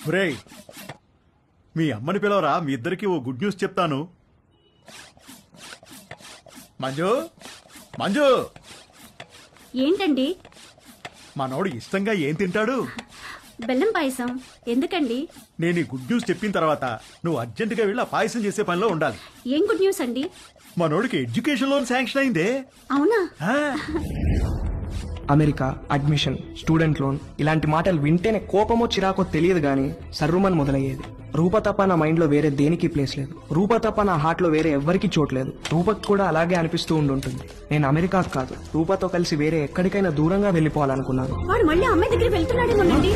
ఒరేయ్, మీ అమ్మని పిలవరా, మీ ఇద్దరికి ఓ గుడ్ న్యూస్ చెప్తాను. మంజు, మంజు, ఏంటండి? మనోడు ఇష్టంగా ఏం తింటాడు? బెల్లం పాయసం. ఎందుకండి? నేను ఈ గుడ్ న్యూస్ చెప్పిన తర్వాత నువ్వు అర్జెంటుగా వెళ్ళి ఆ పాయసం చేసే పనిలో ఉండాలి. ఏం గుడ్ న్యూస్ అండి? మనోడికి ఎడ్యుకేషన్ లోన్ శాంక్షన్ అయిందే. అవునా? అమెరికా, అడ్మిషన్, స్టూడెంట్ లోన్ ఇలాంటి మాటలు వింటేనే కోపమో చిరాకో తెలియదు గానీ సర్రుమని మొదలయ్యేది. రూప తప్ప నా మైండ్ లో వేరే దేనికి ప్లేస్ లేదు. రూప తప్ప నా హార్ట్ లో వేరే ఎవ్వరికి చోట్లేదు. రూపకు కూడా అలాగే అనిపిస్తూ ఉండుంటుంది. నేను అమెరికా కాదు, రూపతో కలిసి వేరే ఎక్కడికైనా దూరంగా వెళ్ళిపోవాలనుకున్నాను. వాడు మళ్ళీ అమ్మాయి దగ్గర వెళ్తున్నాడేమోనండి.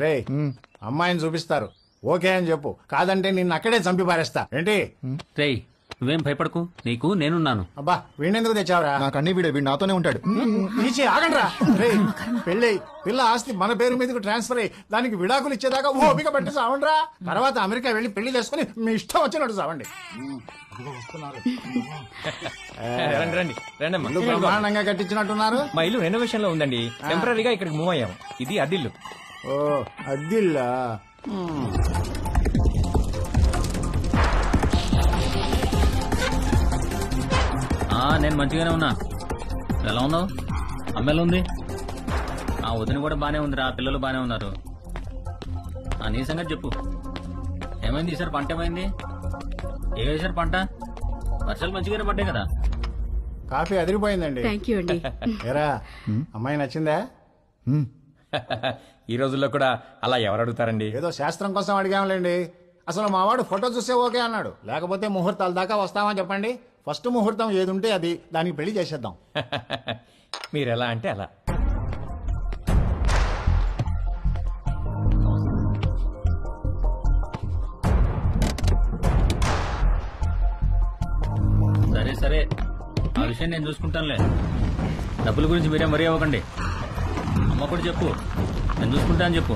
రే, అమ్మాయిని చూపిస్తారు, ఓకే అని చెప్పు. కాదంటే నిన్ను అక్కడే చంపి పారేస్తా. ఏంటి? రేయ్, నువ్వేం భయపడకు, నీకు నేనున్నాను. అబ్బా, వీణెందుకు తెచ్చావురా? నాకు అన్ని వీడు నాతోనే ఉంటాడు. నీచే ఆగండ్రా. రే, పెళ్ళై పిల్ల ఆస్తి మన పేరు మీదకి ట్రాన్స్ఫర్ అయ్యి దానికి విడాకులు ఇచ్చేదాకా ఓపిక పట్టి సావండ్రా. తర్వాత అమెరికా వెళ్ళి పెళ్లి చేసుకుని మీ ఇష్టం వచ్చినట్టు సావండి. ఇల్లు బ్రహ్మాండంగా కట్టించినట్టున్నారు. మా ఇల్లు రెనోవేషన్ లో ఉందండి. టెంపరీగా ఇక్కడికి మూవ్ అయ్యాము. ఇది అద్దిల్లు. ఓ, అద్దిల్లా? నేను మంచిగానే ఉన్నా. ఎలా ఉన్నావు? అమ్మాయిలు ఉంది, ఆ వదిన కూడా బానే ఉందిరా, పిల్లలు బానే ఉన్నారు. నీ సంగతి చెప్పు, ఏమైంది ఈసారి? పంట ఏమైంది? ఏ వేసారు పంట? వర్షాలు మంచిగానే పడ్డాయి కదా. కాఫీ అదిరిపోయిందండి. థ్యాంక్ యూ అండి. ఏరా, అమ్మాయి నచ్చిందా? ఈ రోజుల్లో కూడా అలా ఎవరు అడుగుతారండి? ఏదో శాస్త్రం కోసం అడిగాంలేండి. అసలు మావాడు ఫోటో చూసే ఓకే అన్నాడు. లేకపోతే ముహూర్తాల దాకా వస్తామని చెప్పండి. ఫస్ట్ ముహూర్తం ఏది ఉంటే అది, దానికి పెళ్లి చేసేద్దాం. మీరు ఎలా అంటే అలా. సరే సరే, ఆ విషయం నేను చూసుకుంటానులే. డబ్బుల గురించి మీరేం వరి అవ్వకండి. అమ్మ కూడా చెప్పు, నేను చూసుకుంటా అని చెప్పు.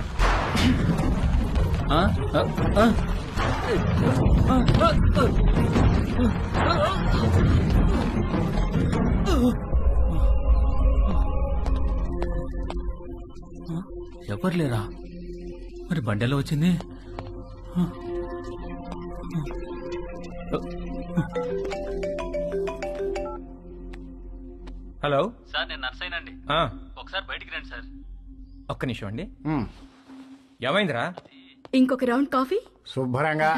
ఎవరు లేరా? మరి బండి ఎలా వచ్చింది? హలో సార్, నేను నర్సైనండి. ఒకసారి బయటికి రండి సార్. ఒక్క నిమిషం అండి. ఏమైందిరా? ఇంకొక రౌండ్ కాఫీ? శుభ్రంగా.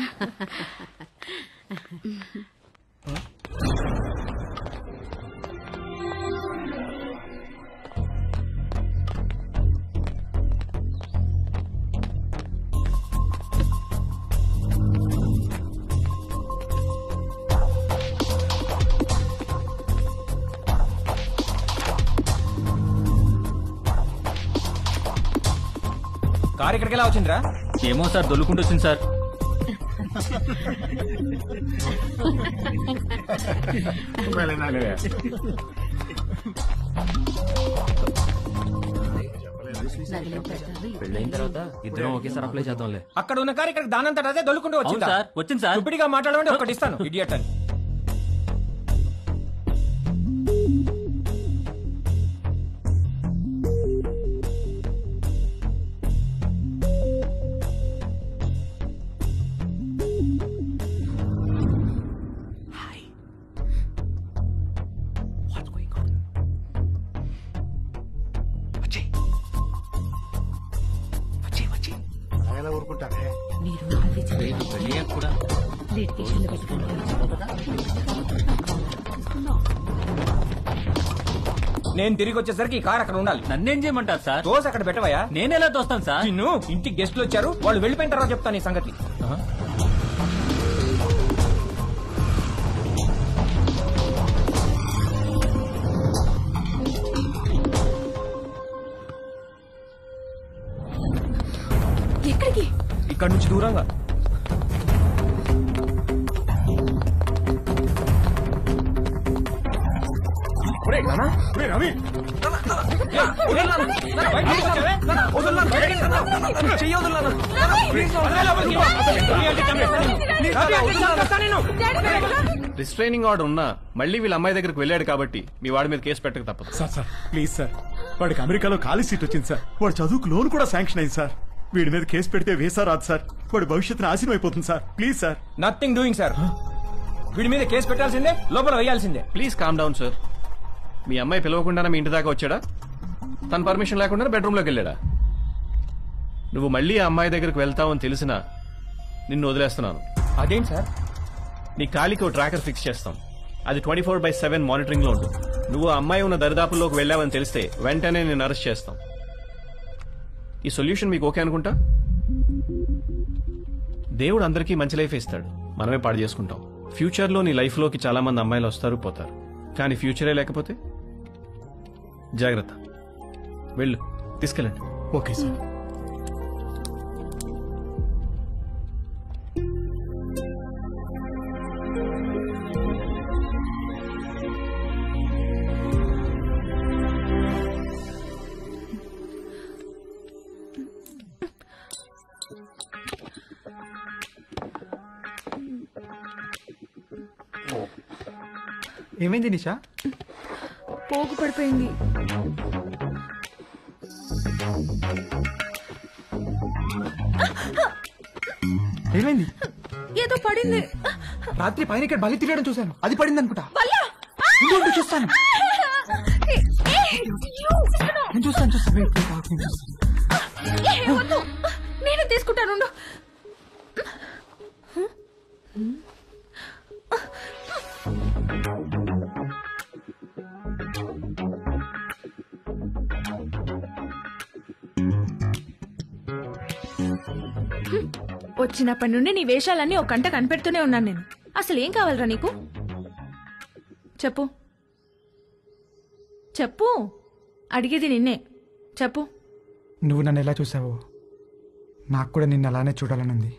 కారు ఇక్కడికి ఎలా వచ్చిందిరా? ఏమో సార్, దొల్లుకుంటూ వచ్చింది సార్. పెళ్ళైన తర్వాత ఇద్దరం ఒకేసారి అప్లై చేద్దాంలే. అక్కడ ఉన్న కారు ఇక్కడికి దానంతట అదే దొల్లుకుంటూ వచ్చింది సార్. వచ్చింది సార్. ఇప్పటిగా మాట్లాడమంటే ఒకటి ఇస్తాను, ఇడియట్ అని. ఊరుకుంటారే. నేను తిరిగి వచ్చేసరికి ఈ కార్ అక్కడ ఉండాలి. నన్నేం చేయమంటారు సార్? దోశ అక్కడ పెట్టవయ్యా. నేనెలా తోస్తాను సార్? నిన్ను ఇంటికి గెస్టులు వచ్చారు, వాళ్ళు వెళ్ళిపోయిన తర్వాత చెప్తాను ఈ సంగతి. ఎక్కడికి? ఇక్కడ నుంచి దూరంగా. నానా రవి రిస్ట్రైనింగ్ ఆర్డర్ ఉన్నా మళ్ళీ వీళ్ళ అమ్మాయి దగ్గరికి వెళ్ళాడు కాబట్టి మీ వాడి మీద కేసు పెట్టక తప్పదు. సార్ ప్లీజ్ సార్, వాడికి అమెరికాలో ఖాళీ సీట్ వచ్చింది సార్. వాడు చదువుకు లోన్ కూడా శాంక్షన్ అయింది సార్. వీడి మీద కేసు పెడితే వేసా రాదు సార్. వాడి భవిష్యత్తు నాశనం అయిపోతుంది sir. Please sir. Nothing doing sir. వీడి మీద కేసు పెట్టాల్సిందే, లోపల వేయాల్సిందే. Please calm down sir. మీ అమ్మాయి పిలవకుండా మీ ఇంటి దాకా వచ్చాడా? తన పర్మిషన్ లేకుండా బెడ్రూమ్లోకి వెళ్ళాడా? నువ్వు మళ్ళీ ఆ అమ్మాయి దగ్గరికి వెళ్తావని తెలిసినా నిన్ను వదిలేస్తున్నాను. అదేంటి సార్? నీ కాలికి ఓ ట్రాకర్ ఫిక్స్ చేస్తాం. అది 24/7 మానిటరింగ్ లో ఉంటుంది. నువ్వు ఆ అమ్మాయి ఉన్న దరిదాపుల్లోకి వెళ్ళావని తెలిస్తే వెంటనే నేను అరెస్ట్ చేస్తాం. ఈ సొల్యూషన్ మీకు ఓకే అనుకుంటా? దేవుడు అందరికీ మంచి లైఫ్ ఇస్తాడు, మనమే పాడు చేసుకుంటాం. ఫ్యూచర్లో నీ లైఫ్లోకి చాలా మంది అమ్మాయిలు వస్తారు పోతారు, కానీ ఫ్యూచరే లేకపోతే జాగ్రత్త. వెళ్ళు, తీసుకెళ్ళండి. Okay sir. ఏమైంది నిషా? పోగు పడిపోయింది. ఏమైంది? ఏదో పడింది. రాత్రి పైన ఇక్కడ బలి తిరగడం చూశాను, అది పడింది అనుకుంటా. చూస్తాను నేను చూస్తాను. నేను తీసుకుంటాను. వచ్చినప్పటి నుండి నీ వేషాలన్నీ ఒక కంట కనిపెడుతూనే ఉన్నాను నేను. అసలు ఏం కావాలరా నీకు? చెప్పు చెప్పు, అడిగేది నిన్నే. చెప్పు. నువ్వు నన్ను ఎలా చూసావో నాకు కూడా నిన్ను అలానే చూడాలనుంది.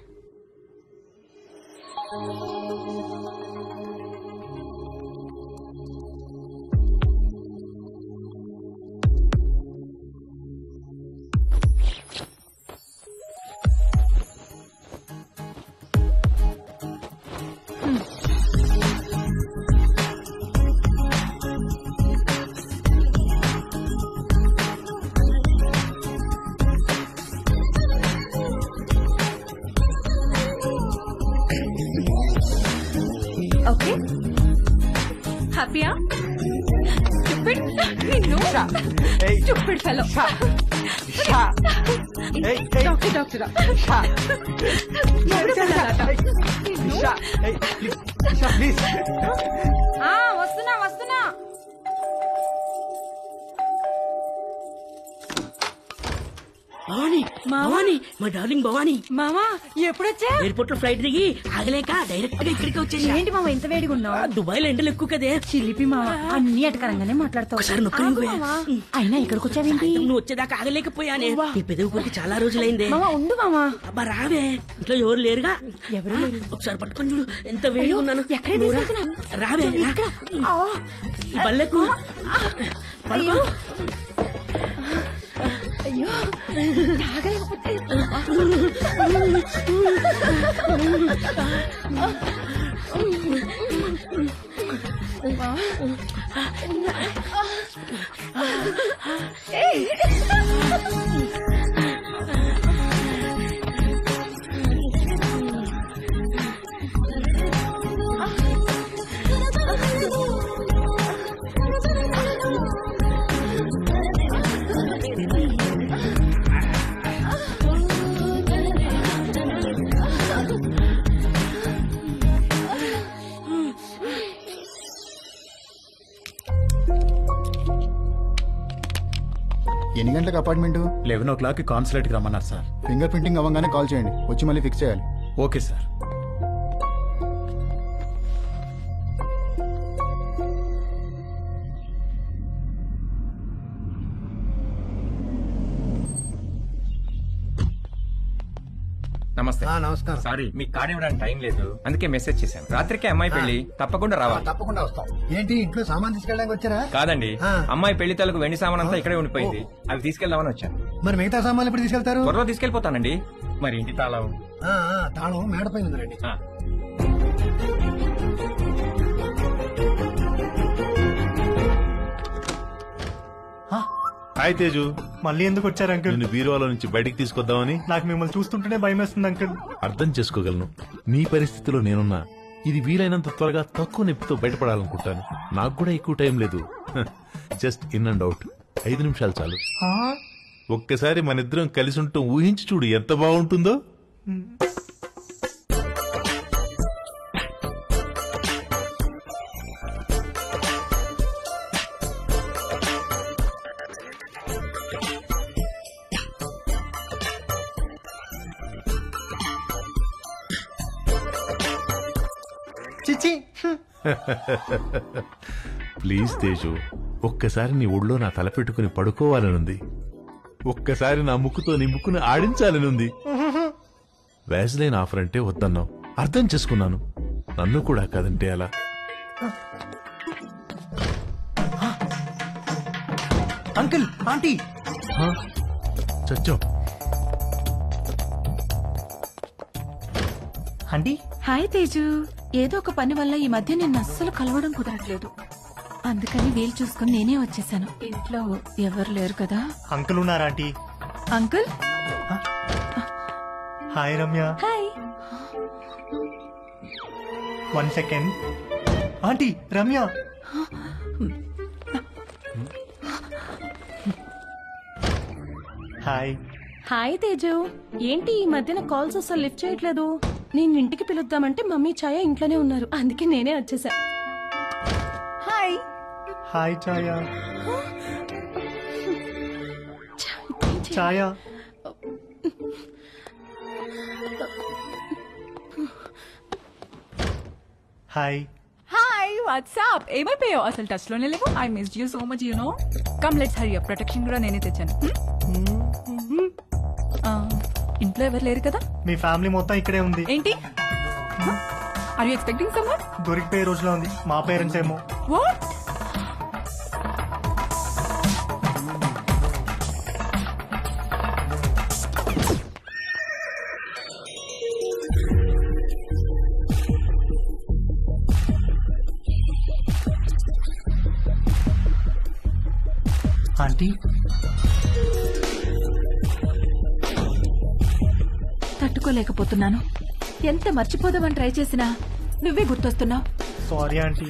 ఓకే, హ్యాపీయా? Stupid. నిన్ను Stupid fellow. డాక్టర్ వస్తున్నా. భవాని మా డార్లింగ్ భవాని. మామా ఎప్పుడొచ్చా? ఎయిర్పోర్ట్ లో ఫ్లైట్ దిగి ఆగలేక డైరెక్ట్ గా ఇక్కడికి వచ్చేసి. ఏంటి మామ ఇంత వేడిగా ఉన్నావు? దుబాయ్ లో ఎండలు ఎక్కువ కదే. చిలిపి మామ, అన్ని అటకరంగానే మాట్లాడతావు. ఒకసారి అయినా ఇక్కడికి వచ్చావేంటి? నువ్వు వచ్చేదాకా ఆగలేకపోయానే. నీ పెదవి కొరికి చాలా రోజులైందే. మామ ఉండు మామ. అబ్బా రావే, ఇంట్లో ఎవరు లేరుగా. ఎవరు లేరు. ఒకసారి పట్టుకొని చూడు ఎంత వేడిగా ఉన్నాను. ఎక్కడ తీసుకెళ్తున్నా? రావే ఈ బల్లెకు పడుకో. అయ్యో తాగలేకపోతే ఎన్ని గంటలకు అపార్ట్మెంట్? 11 o'clock కాన్సులేట్కి రమ్మన్నారు సార్. ఫింగర్ ప్రింటింగ్ అవ్వగానే కాల్ చేయండి, వచ్చి మళ్ళీ ఫిక్స్ చేయాలి. Okay sir. నమస్తే. నమస్కారం. సారీ మీకు కార్డు ఇవ్వడానికి టైం లేదు, అందుకే మెసేజ్ చేశాను. రాత్రికి అమ్మాయి పెళ్లి, తప్పకుండా రావాలి. తప్పకుండా వస్తాం. ఏంటి ఇంట్లో సామాన్ తీసుకెళ్ళడానికి వచ్చారా? కాదండి, అమ్మాయి పెళ్లి తాలూకు వెండి సామాన్ అంతా ఇక్కడే ఉండిపోయింది, అవి తీసుకెళ్దామని వచ్చాను. మరి మిగతా సామాన్లు ఎప్పుడు తీసుకెళ్తారు? త్వరలో తీసుకెళ్లిపోతానండి. మరి ఇంటి తాళం? తాళం మేడపైన ఉందండి. హాయ్ తేజు, మళ్ళీ ఎందుకు వచ్చారు అంకుల్? నిన్ను బీరువాలో నుంచి బయటికి తీసుకొద్దామని. నాకు మిమ్మల్ని చూస్తుంటేనే భయం వేస్తుంది అంకుల్. అర్థం చేసుకోగలను, నీ పరిస్థితిలో నేనున్నా. ఇది వీలైనంత త్వరగా తక్కువ నొప్పితో బయటపడాలనుకుంటాను. నాకు కూడా ఎక్కువ టైం లేదు. జస్ట్ ఇన్ అండ్ అవుట్ 5 నిమిషాలు చాలు. ఒక్కసారి మనిద్దరం కలిసి ఉంటాం ఊహించి చూడు, ఎంత బాగుంటుందో. ప్లీజ్ తేజు, ఒక్కసారి నీ ఒళ్ళో నా తల పెట్టుకుని పడుకోవాలనుంది. ఒక్కసారి నా ముక్కుతో నీ ముక్కుని ఆడించాలనుంది. వ్యాజ్లైన్ ఆఫర్ అంటే వద్దన్నావు, అర్థం చేసుకున్నాను. నన్ను కూడా కాదంటే అలా. అంకుల్, ఆంటీ, చచ్చో. ఆంటీ. హాయ్ తేజు. ఏదో ఒక పని వల్ల ఈ మధ్య నిన్ను అస్సలు కలవడం కుదరట్లేదు, అందుకని వీలు చూసుకుని నేనే వచ్చేసాను. ఇంట్లో ఎవరు లేరు కదా? అంకుల్ ఉన్నారా aunty? Uncle. Hi Ramya. Hi. 1 second. Aunty, Ramya. Hi. Hi Teju. ఏంటి ఈ మధ్యన కాల్స్ అసలు లిఫ్ట్ చేయట్లేదు? నేను ఇంటికి పిలుద్దామంటే మమ్మీ ఛాయ ఇంట్లోనే ఉన్నారు, అందుకే నేనే వచ్చేసా. Hi. Hi Chaya. Chaya. Hi. Hi, what's up? ఏమైపోయావు? అసలు టచ్ లోనే లేవు. I missed you so much, you know. Come let's hurry up. Protection కూడా నేనే తెచ్చాను. ఇంట్లో ఎవరు లేరు కదా? మీ ఫ్యామిలీ మొత్తం ఇక్కడే ఉంది. ఏంటి? Are you expecting someone? దొరికిపోయే రోజులో ఉంది. మా పేరెంట్స్ ఏమో. వాట్? ఆంటీ. తట్టుకోలేకపోతున్నాను. ఎంత మర్చిపోదామని ట్రై చేసినా నువ్వే గుర్తొస్తున్నావు. Sorry aunty.